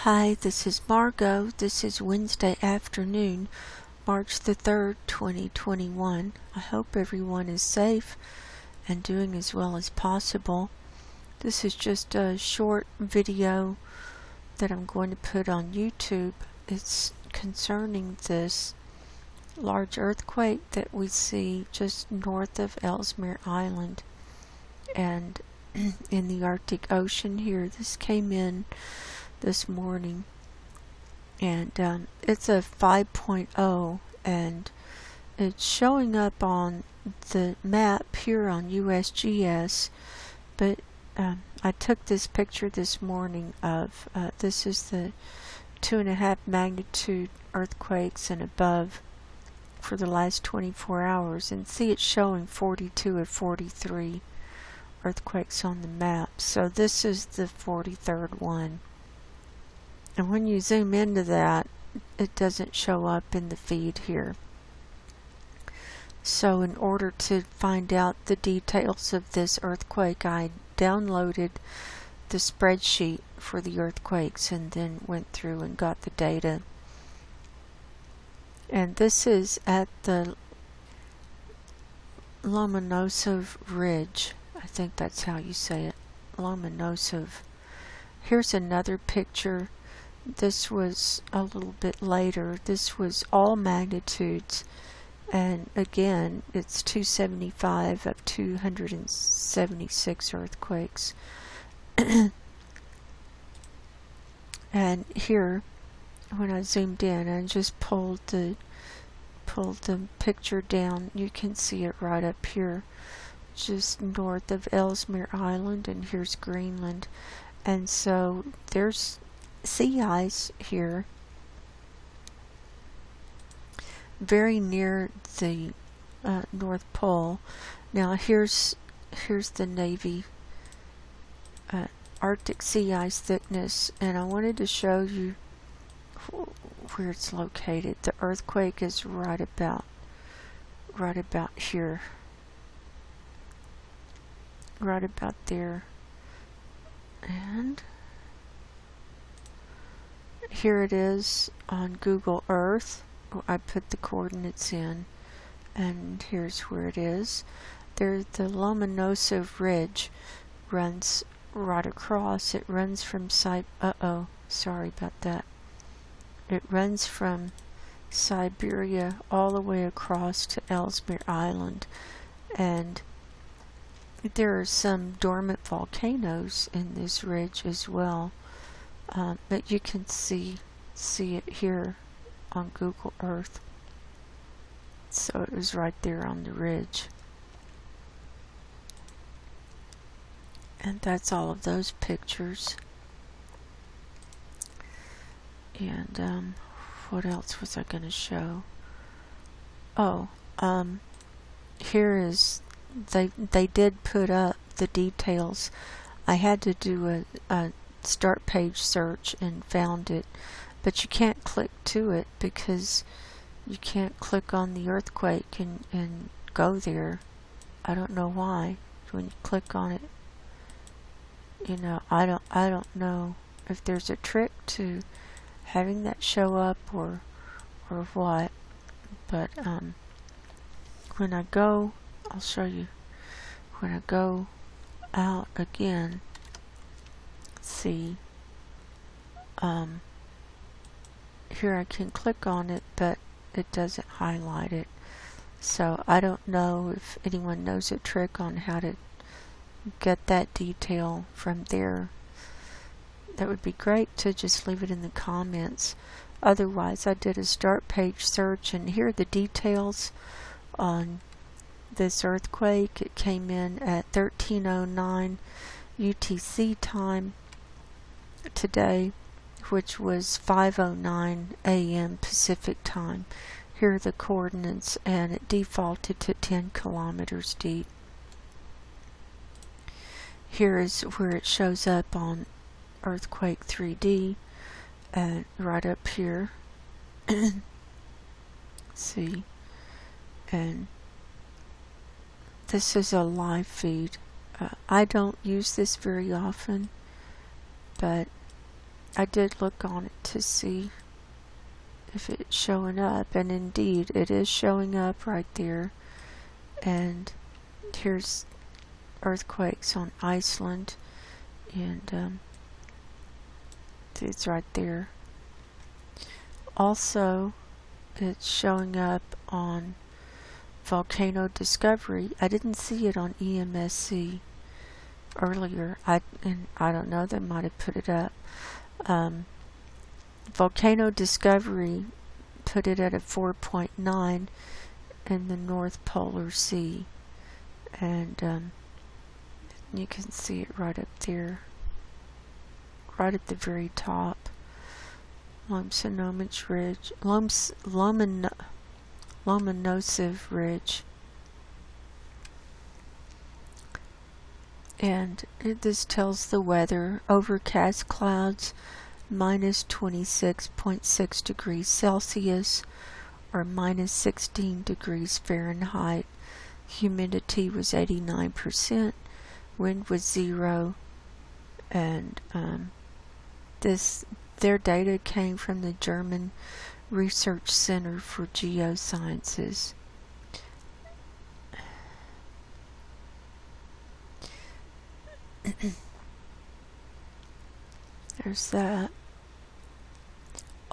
Hi, this is Margo. This is Wednesday afternoon, March the 3rd, 2021. I hope everyone is safe and doing as well as possible. This is just a short video that I'm going to put on YouTube. It's concerning this large earthquake that we see just north of Ellesmere Island and in the Arctic Ocean here. This came in this morning, and it's a 5.0, and it's showing up on the map here on USGS, but I took this picture this morning of this is the 2.5 magnitude earthquakes and above for the last 24 hours, and see it's showing 42 of 43 earthquakes on the map. So this is the 43rd one. And when you zoom into that, it doesn't show up in the feed here. So in order to find out the details of this earthquake, I downloaded the spreadsheet for the earthquakes and then went through and got the data. And this is at the Lomonosov Ridge. I think that's how you say it. Lomonosov. Here's another picture. This was a little bit later. This was all magnitudes, and again it's 275 of 276 earthquakes. And here, when I zoomed in and just pulled the picture down, you can see it right up here, just north of Ellesmere Island, and here's Greenland. And so there's sea ice here very near the North Pole. Now here's the Navy Arctic sea ice thickness, and I wanted to show you where it's located. The earthquake is right about here, right about there, and here it is on Google Earth. I put the coordinates in, and here's where it is. There, the Lomonosov Ridge runs right across. It runs from sorry about that. It runs from Siberia all the way across to Ellesmere Island, and there are some dormant volcanoes in this ridge as well. But you can see it here on Google Earth. So it was right there on the ridge. And that's all of those pictures. And what else was I going to show? Oh, here is, they did put up the details. I had to do a start page search and found it, but you can't click to it because you can't click on the earthquake and go there. I don't know why. When you click on it, you know, I don't know if there's a trick to having that show up or what, but when I go, I'll show you. When I go out again, see, here I can click on it, but it doesn't highlight it. So I don't know if anyone knows a trick on how to get that detail from there. That would be great to just leave it in the comments. Otherwise, I did a start page search, and here are the details on this earthquake. It came in at 13:09 UTC time today, which was 5:09 a.m. Pacific time. Here are the coordinates, and it defaulted to 10 kilometers deep. Here is where it shows up on Earthquake 3D, and right up here. See, and this is a live feed. I don't use this very often, but I did look on it to see if it's showing up, and indeed it is showing up right there. And here's earthquakes on Iceland, and it's right there. Also, it's showing up on volcano discovery. I didn't see it on EMSC earlier. I don't know, they might have put it up. Volcano discovery put it at a 4.9 in the North Polar Sea, and you can see it right up there, right at the very top. Lomonosov Ridge. And this tells the weather: overcast clouds, minus 26.6 degrees Celsius, or minus 16 degrees Fahrenheit. Humidity was 89%, wind was 0, and their data came from the German Research Center for Geosciences. There's that.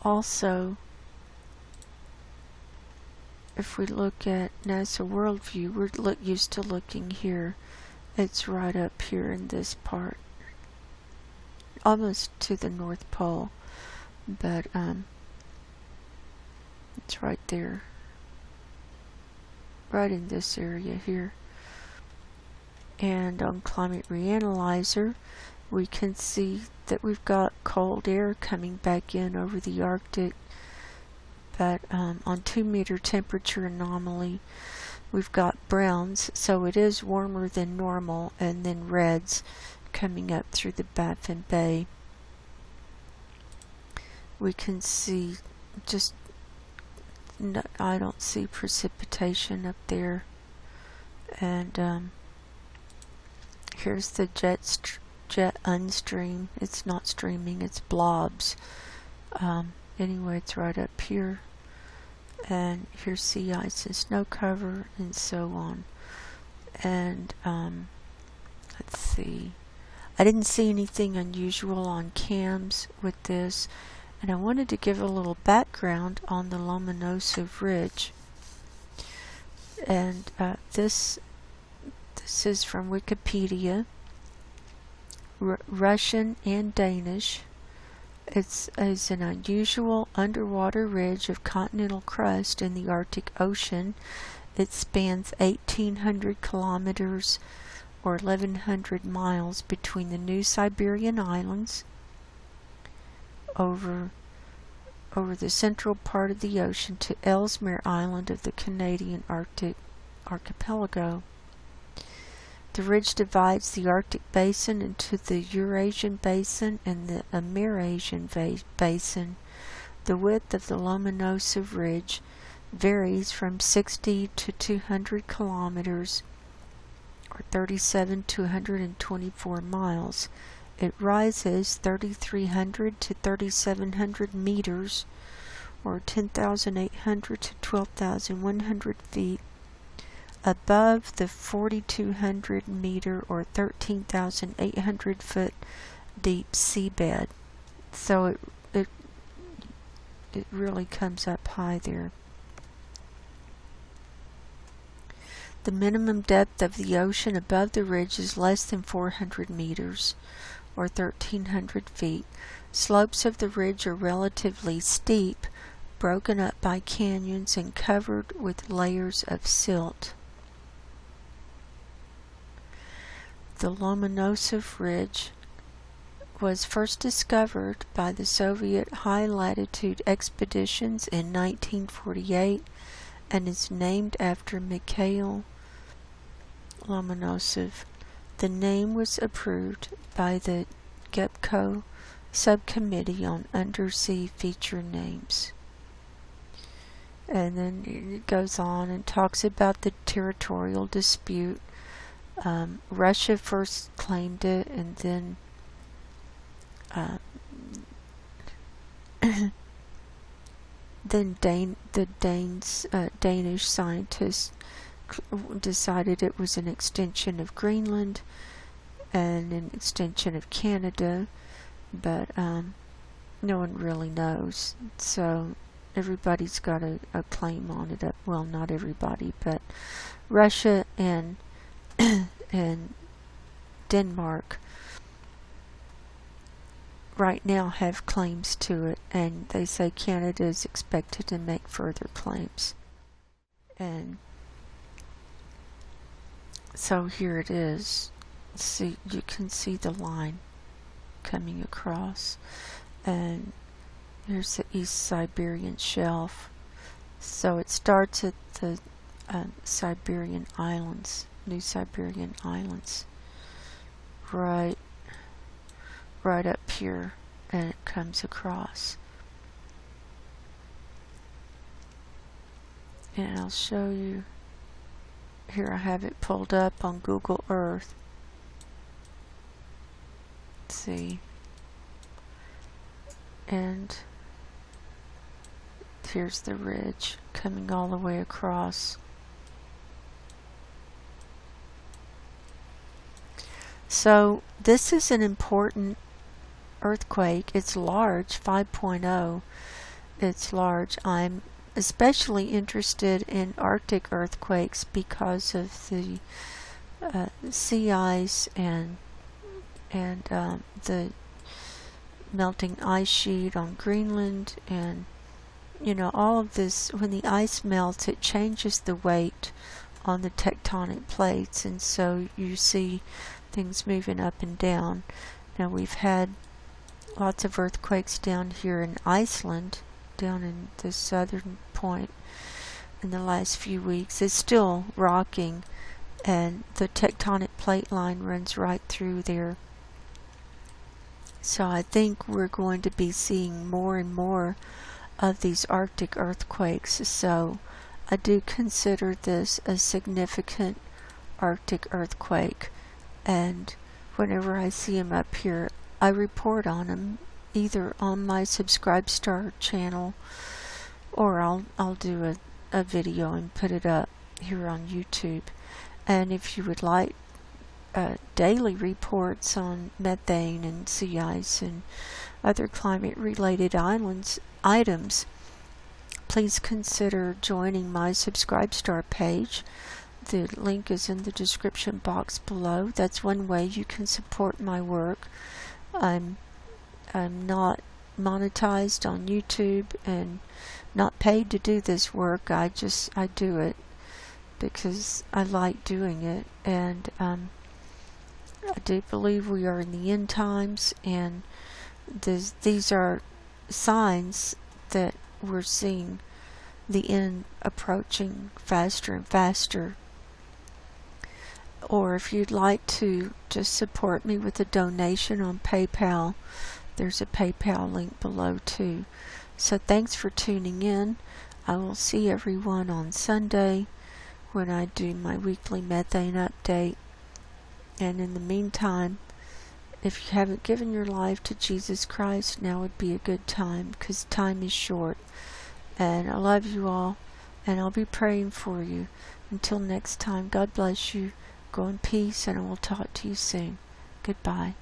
Also, if we look at NASA Worldview, we're used to looking here. It's right up here in this part, almost to the North Pole, but it's right there, right in this area here. And on Climate Reanalyzer, we can see that we've got cold air coming back in over the Arctic, but on 2-meter temperature anomaly, we've got browns, so it is warmer than normal, and then reds coming up through the Baffin Bay. We can see I don't see precipitation up there, and here's the jet unstream. It's not streaming, it's blobs. Anyway, it's right up here, and here's sea ice and snow cover, and so on. And let's see, I didn't see anything unusual on cams with this, and I wanted to give a little background on the Lomonosov Ridge. And this is from Wikipedia, Russian and Danish. It's an unusual underwater ridge of continental crust in the Arctic Ocean. It spans 1,800 kilometers or 1,100 miles between the New Siberian Islands, over the central part of the ocean, to Ellesmere Island of the Canadian Arctic archipelago. The ridge divides the Arctic Basin into the Eurasian Basin and the Amerasian Basin. The width of the Lomonosov Ridge varies from 60 to 200 kilometers, or 37 to 124 miles. It rises 3,300 to 3,700 meters, or 10,800 to 12,100 feet, above the 4,200 meter or 13,800 foot deep seabed. So it really comes up high there. The minimum depth of the ocean above the ridge is less than 400 meters, or 1,300 feet. Slopes of the ridge are relatively steep, broken up by canyons and covered with layers of silt. The Lomonosov Ridge was first discovered by the Soviet high-latitude expeditions in 1948 and is named after Mikhail Lomonosov. The name was approved by the GEPCO Subcommittee on Undersea Feature Names. And then it goes on and talks about the territorial dispute. Russia first claimed it, and then then the Danish scientists decided it was an extension of Greenland and an extension of Canada, but no one really knows. So everybody's got a claim on it. Well, not everybody, but Russia and and Denmark right now have claims to it, and they say Canada is expected to make further claims. And so here it is. See, you can see the line coming across, and here's the East Siberian Shelf. So it starts at the Siberian Islands, New Siberian Islands, right up here, and it comes across. And I'll show you. Here I have it pulled up on Google Earth. Let's see. And here's the ridge coming all the way across. So this is an important earthquake. It's large, 5.0. It's large. I'm especially interested in Arctic earthquakes because of the sea ice and the melting ice sheet on Greenland, and all of this. When the ice melts, it changes the weight on the tectonic plates, and so you see things moving up and down. Now we've had lots of earthquakes down here in Iceland, down in the southern point in the last few weeks. It's still rocking, and the tectonic plate line runs right through there. So I think we're going to be seeing more and more of these Arctic earthquakes. So I do consider this a significant Arctic earthquake, and whenever I see them up here, I report on them either on my Subscribestar channel, or I'll do a video and put it up here on YouTube. And if you would like daily reports on methane and sea ice and other climate related items, please consider joining my Subscribestar page. The link is in the description box below. That's one way you can support my work. I'm not monetized on YouTube and not paid to do this work. I do it because I like doing it, and I do believe we are in the end times, and these are signs that we're seeing the end approaching faster and faster. Or if you'd like to just support me with a donation on PayPal, there's a PayPal link below too. So thanks for tuning in. I will see everyone on Sunday when I do my weekly methane update. And in the meantime, if you haven't given your life to Jesus Christ, now would be a good time, because time is short. And I love you all, and I'll be praying for you. Until next time, God bless you. Go in peace, and I will talk to you soon. Goodbye.